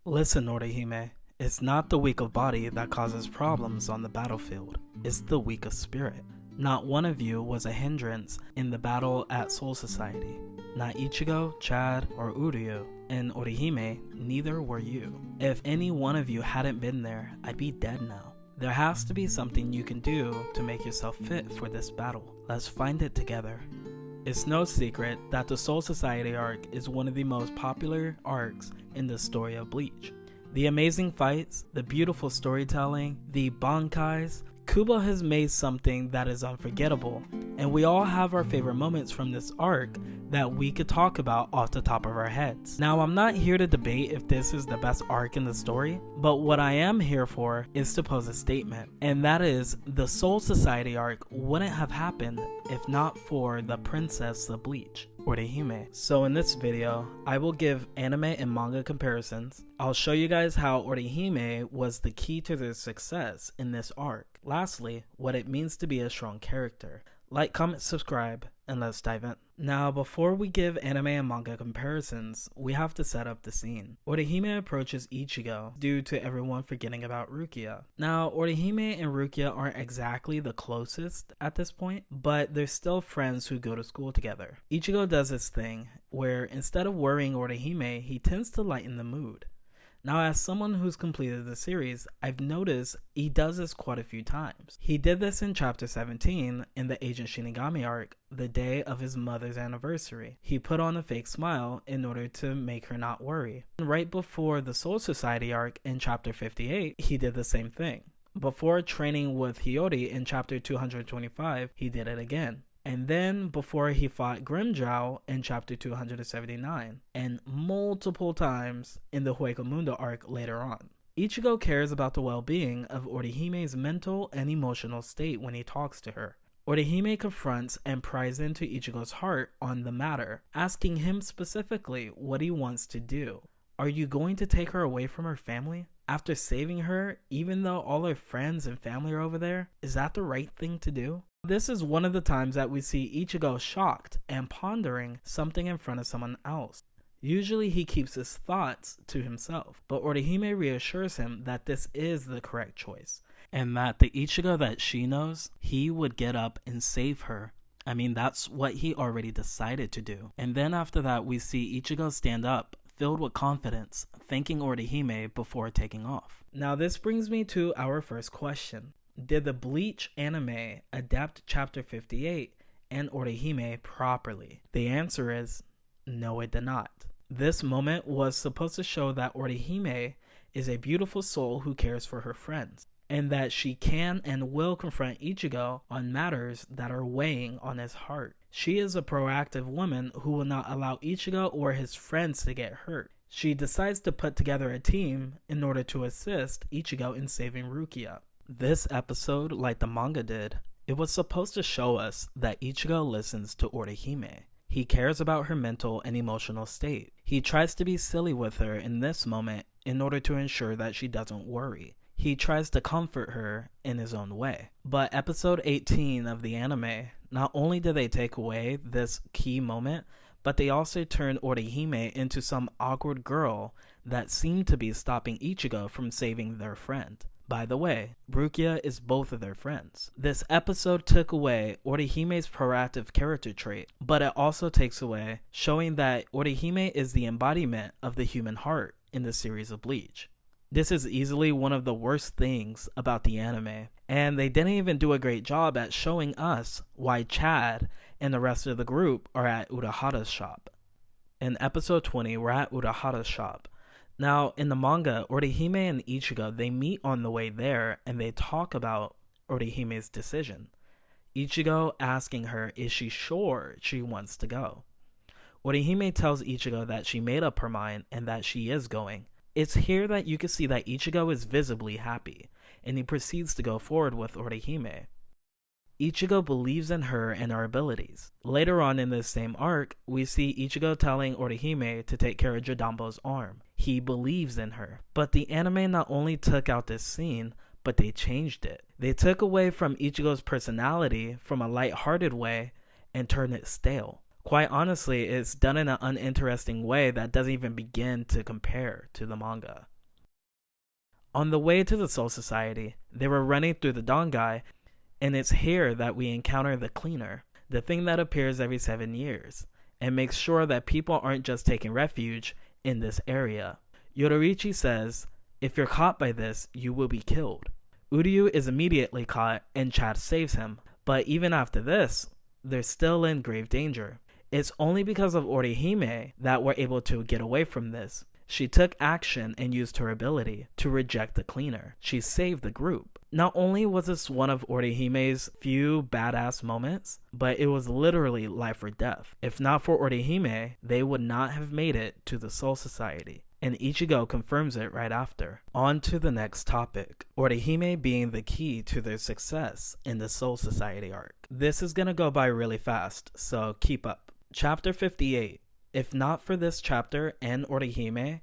Listen, Orihime, it's not the weak of body that causes problems on the battlefield, it's the weak of spirit. Not one of you was a hindrance in the battle at Soul Society. Not Ichigo, Chad, or Uryu. And Orihime, neither were you. If any one of you hadn't been there, I'd be dead now. There has to be something you can do to make yourself fit for this battle. Let's find it together. It's no secret that the Soul Society arc is one of the most popular arcs in the story of Bleach. The amazing fights, the beautiful storytelling, the bankais, Kubo has made something that is unforgettable, and we all have our favorite moments from this arc that we could talk about off the top of our heads. Now, I'm not here to debate if this is the best arc in the story, but what I am here for is to pose a statement, and that is the Soul Society arc wouldn't have happened if not for the Princess of Bleach, Orihime. So in this video, I will give anime and manga comparisons. I'll show you guys how Orihime was the key to their success in this arc. Lastly, what it means to be a strong character. Like, comment, subscribe, and let's dive in. Now, before we give anime and manga comparisons, we have to set up the scene. Orihime approaches Ichigo due to everyone forgetting about Rukia. Now, Orihime and Rukia aren't exactly the closest at this point, but they're still friends who go to school together. Ichigo does this thing where instead of worrying Orihime, he tends to lighten the mood. Now, as someone who's completed the series, I've noticed he does this quite a few times. He did this in chapter 17 in the Agent Shinigami arc, the day of his mother's anniversary. He put on a fake smile in order to make her not worry. Right before the Soul Society arc in chapter 58, he did the same thing. Before training with Hiyori in chapter 225, he did it again. And then before he fought Grimmjow in chapter 279, and multiple times in the Hueco arc later on. Ichigo cares about the well-being of Orihime's mental and emotional state when he talks to her. Orihime confronts and pries into Ichigo's heart on the matter, asking him specifically what he wants to do. Are you going to take her away from her family? After saving her, even though all her friends and family are over there, is that the right thing to do? This is one of the times that we see Ichigo shocked and pondering something in front of someone else. Usually he keeps his thoughts to himself, but Orihime reassures him that this is the correct choice, and that the Ichigo that she knows, he would get up and save her. I mean, that's what he already decided to do. And then after that, we see Ichigo stand up, filled with confidence, thanking Orihime before taking off. Now this brings me to our first question. Did the Bleach anime adapt chapter 58 and Orihime properly? The answer is no, it did not. This moment was supposed to show that Orihime is a beautiful soul who cares for her friends, and that she can and will confront Ichigo on matters that are weighing on his heart. She is a proactive woman who will not allow Ichigo or his friends to get hurt. She decides to put together a team in order to assist Ichigo in saving Rukia. This episode, like the manga did, it was supposed to show us that Ichigo listens to Orihime. He cares about her mental and emotional state. He tries to be silly with her in this moment in order to ensure that she doesn't worry. He tries to comfort her in his own way. But episode 18 of the anime, not only did they take away this key moment, but they also turned Orihime into some awkward girl that seemed to be stopping Ichigo from saving their friend. By the way, Rukia is both of their friends. This episode took away Orihime's proactive character trait, but it also takes away showing that Orihime is the embodiment of the human heart in the series of Bleach. This is easily one of the worst things about the anime, and they didn't even do a great job at showing us why Chad and the rest of the group are at Urahara's shop. In episode 20, we're at Urahara's shop. Now, in the manga, Orihime and Ichigo, they meet on the way there and they talk about Orihime's decision. Ichigo asking her, is she sure she wants to go? Orihime tells Ichigo that she made up her mind and that she is going. It's here that you can see that Ichigo is visibly happy, and he proceeds to go forward with Orihime. Ichigo believes in her and her abilities. Later on in this same arc, we see Ichigo telling Orihime to take care of Jodambo's arm. He believes in her. But the anime not only took out this scene, but they changed it. They took away from Ichigo's personality from a light-hearted way and turned it stale. Quite honestly, it's done in an uninteresting way that doesn't even begin to compare to the manga. On the way to the Soul Society, they were running through the Dongai, and it's here that we encounter the cleaner, the thing that appears every 7 years, and makes sure that people aren't just taking refuge in this area. Yoruichi says, "If you're caught by this, you will be killed." Uryu is immediately caught and Chad saves him, but even after this, they're still in grave danger. It's only because of Orihime that we're able to get away from this. She took action and used her ability to reject the cleaner. She saved the group. Not only was this one of Orihime's few badass moments, but it was literally life or death. If not for Orihime, they would not have made it to the Soul Society. And Ichigo confirms it right after. On to the next topic, Orihime being the key to their success in the Soul Society arc. This is gonna go by really fast, so keep up. Chapter 58. If not for this chapter and Orihime,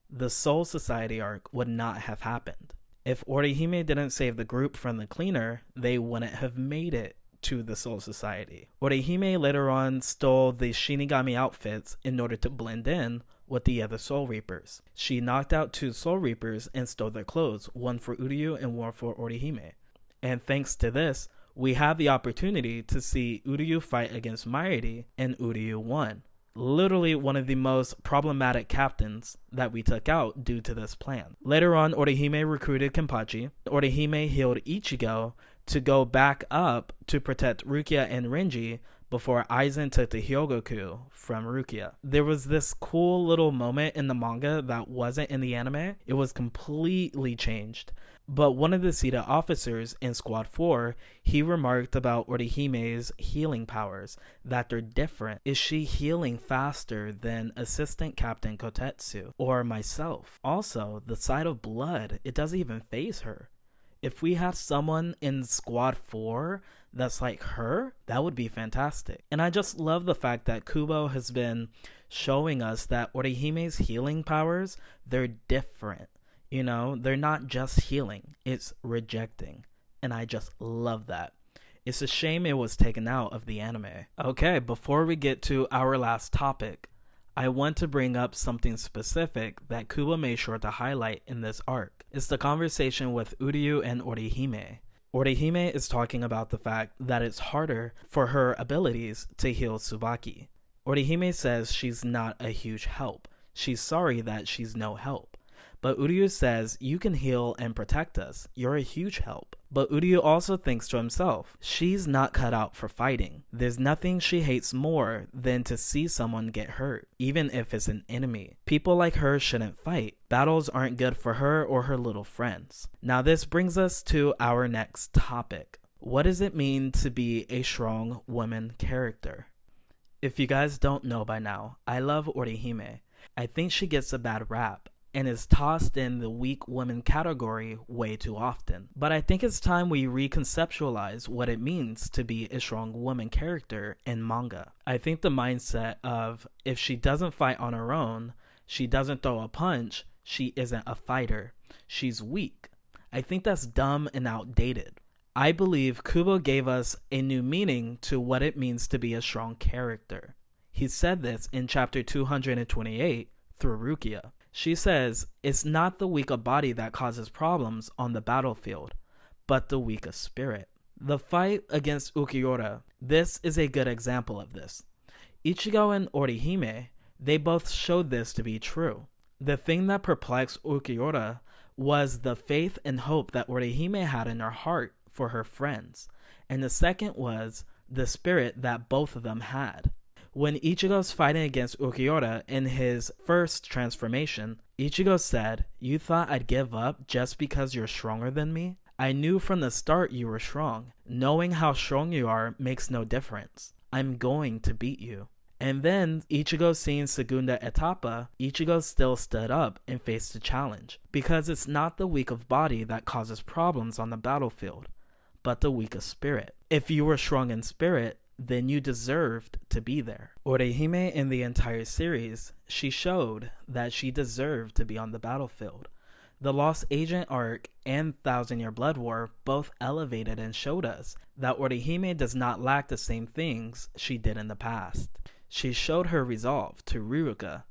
the Soul Society arc would not have happened. If Orihime didn't save the group from the cleaner, they wouldn't have made it to the Soul Society. Orihime later on stole the Shinigami outfits in order to blend in with the other Soul Reapers. She knocked out 2 Soul Reapers and stole their clothes, one for Uryu and one for Orihime. And thanks to this, we have the opportunity to see Uryu fight against Mairi, and Uryu won. Literally one of the most problematic captains that we took out due to this plan. Later on, Orihime recruited Kenpachi. Orihime healed Ichigo to go back up to protect Rukia and Renji before Aizen took the Hyogoku from Rukia. There was this cool little moment in the manga that wasn't in the anime. It was completely changed. But one of the Sita officers in Squad 4, he remarked about Orihime's healing powers, that they're different. Is she healing faster than Assistant Captain Kotetsu or myself? Also, the sight of blood, it doesn't even faze her. If we have someone in Squad 4 that's like her, that would be fantastic. And I just love the fact that Kubo has been showing us that Orihime's healing powers, they're different. You know, they're not just healing, it's rejecting. And I just love that. It's a shame it was taken out of the anime. Okay, before we get to our last topic, I want to bring up something specific that Kubo made sure to highlight in this arc. It's the conversation with Uryu and Orihime. Orihime is talking about the fact that it's harder for her abilities to heal Tsubaki. Orihime says she's not a huge help. She's sorry that she's no help. But Uryu says, you can heal and protect us. You're a huge help. But Uryu also thinks to himself, she's not cut out for fighting. There's nothing she hates more than to see someone get hurt, even if it's an enemy. People like her shouldn't fight. Battles aren't good for her or her little friends. Now this brings us to our next topic. What does it mean to be a strong woman character? If you guys don't know by now, I love Orihime. I think she gets a bad rap and is tossed in the weak woman category way too often. But I think it's time we reconceptualize what it means to be a strong woman character in manga. I think the mindset of if she doesn't fight on her own, she doesn't throw a punch, she isn't a fighter, she's weak. I think that's dumb and outdated. I believe Kubo gave us a new meaning to what it means to be a strong character. He said this in chapter 228 through Rukia. She says, it's not the weaker body that causes problems on the battlefield, but the weaker spirit. The fight against Ukiura, this is a good example of this. Ichigo and Orihime, they both showed this to be true. The thing that perplexed Ukiura was the faith and hope that Orihime had in her heart for her friends, and the second was the spirit that both of them had. When Ichigo's fighting against Ukiura in his first transformation, Ichigo said, you thought I'd give up just because you're stronger than me? I knew from the start you were strong. Knowing how strong you are makes no difference. I'm going to beat you. And then, Ichigo seeing Segunda Etapa, Ichigo still stood up and faced the challenge. Because it's not the weak of body that causes problems on the battlefield, but the weak of spirit. If you were strong in spirit, then you deserved to be there. Orihime in the entire series, she showed that she deserved to be on the battlefield. The Lost Agent arc and Thousand Year Blood War both elevated and showed us that Orihime does not lack the same things she did in the past. She showed her resolve to Ruruka,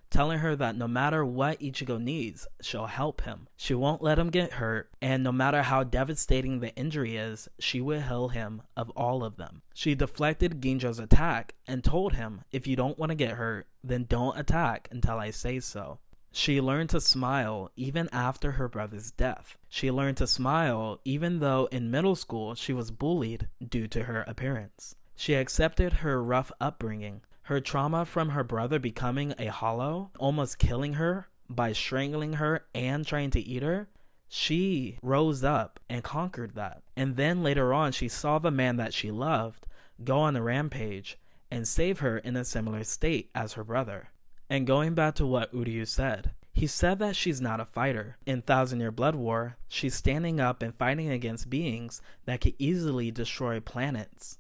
telling her that no matter what Ichigo needs, she'll help him. She won't let him get hurt, and no matter how devastating the injury is, she will heal him of all of them. She deflected Ginjo's attack and told him, if you don't want to get hurt, then don't attack until I say so. She learned to smile even after her brother's death. She learned to smile even though in middle school she was bullied due to her appearance. She accepted her rough upbringing. Her trauma from her brother becoming a hollow, almost killing her by strangling her and trying to eat her, she rose up and conquered that. And then later on, she saw the man that she loved go on a rampage and save her in a similar state as her brother. And going back to what Uryu said, he said that she's not a fighter. In Thousand Year Blood War, she's standing up and fighting against beings that could easily destroy planets.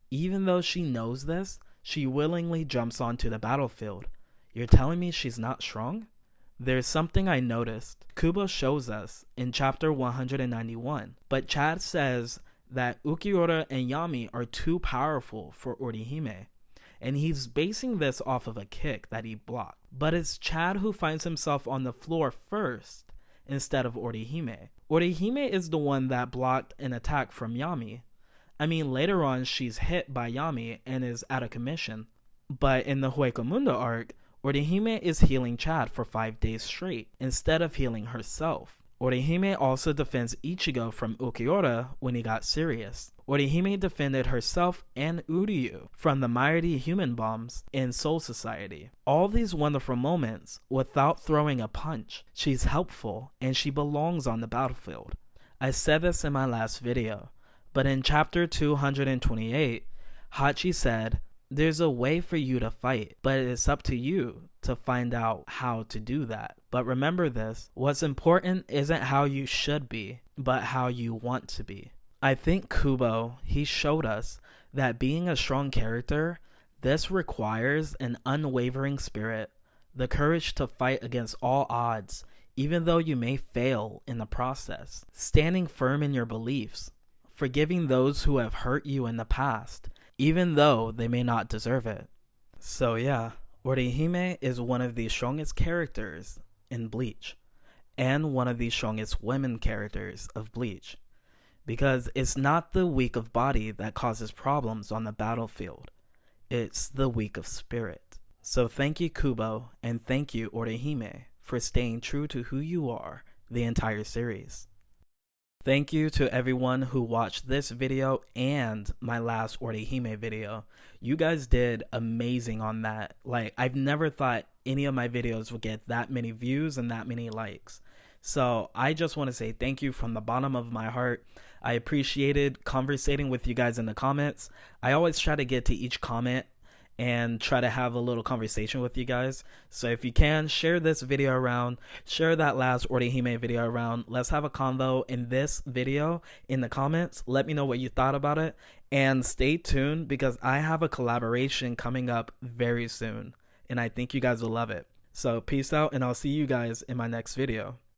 Even though she knows this, she willingly jumps onto the battlefield. You're telling me she's not strong? There's something I noticed. Kubo shows us in chapter 191, but Chad says that Ukiura and Yami are too powerful for Orihime, and he's basing this off of a kick that he blocked. But it's Chad who finds himself on the floor first instead of Orihime. Orihime is the one that blocked an attack from Yami. I mean, later on, she's hit by Yami and is out of commission. But in the Hueco arc, Orihime is healing Chad for 5 days straight, instead of healing herself. Orihime also defends Ichigo from Ukiura when he got serious. Orihime defended herself and Uryu from the mighty human bombs in Soul Society. All these wonderful moments without throwing a punch. She's helpful and she belongs on the battlefield. I said this in my last video. But in chapter 228, Hachi said, there's a way for you to fight, but it's up to you to find out how to do that. But remember this, what's important isn't how you should be, but how you want to be. I think Kubo, he showed us that being a strong character, this requires an unwavering spirit, the courage to fight against all odds, even though you may fail in the process, standing firm in your beliefs, forgiving those who have hurt you in the past, even though they may not deserve it. So yeah, Orihime is one of the strongest characters in Bleach, and one of the strongest women characters of Bleach, because it's not the weak of body that causes problems on the battlefield, it's the weak of spirit. So thank you Kubo, and thank you Orihime for staying true to who you are the entire series. Thank you to everyone who watched this video and my last Orihime video. You guys did amazing on that. Like, I've never thought any of my videos would get that many views and that many likes. So I just want to say thank you from the bottom of my heart. I appreciated conversating with you guys in the comments. I always try to get to each comment and try to have a little conversation with you guys. So if you can, share this video around, share that last Orihime video around. Let's have a convo in this video in the comments. Let me know what you thought about it, and stay tuned because I have a collaboration coming up very soon and I think you guys will love it. So peace out, and I'll see you guys in my next video.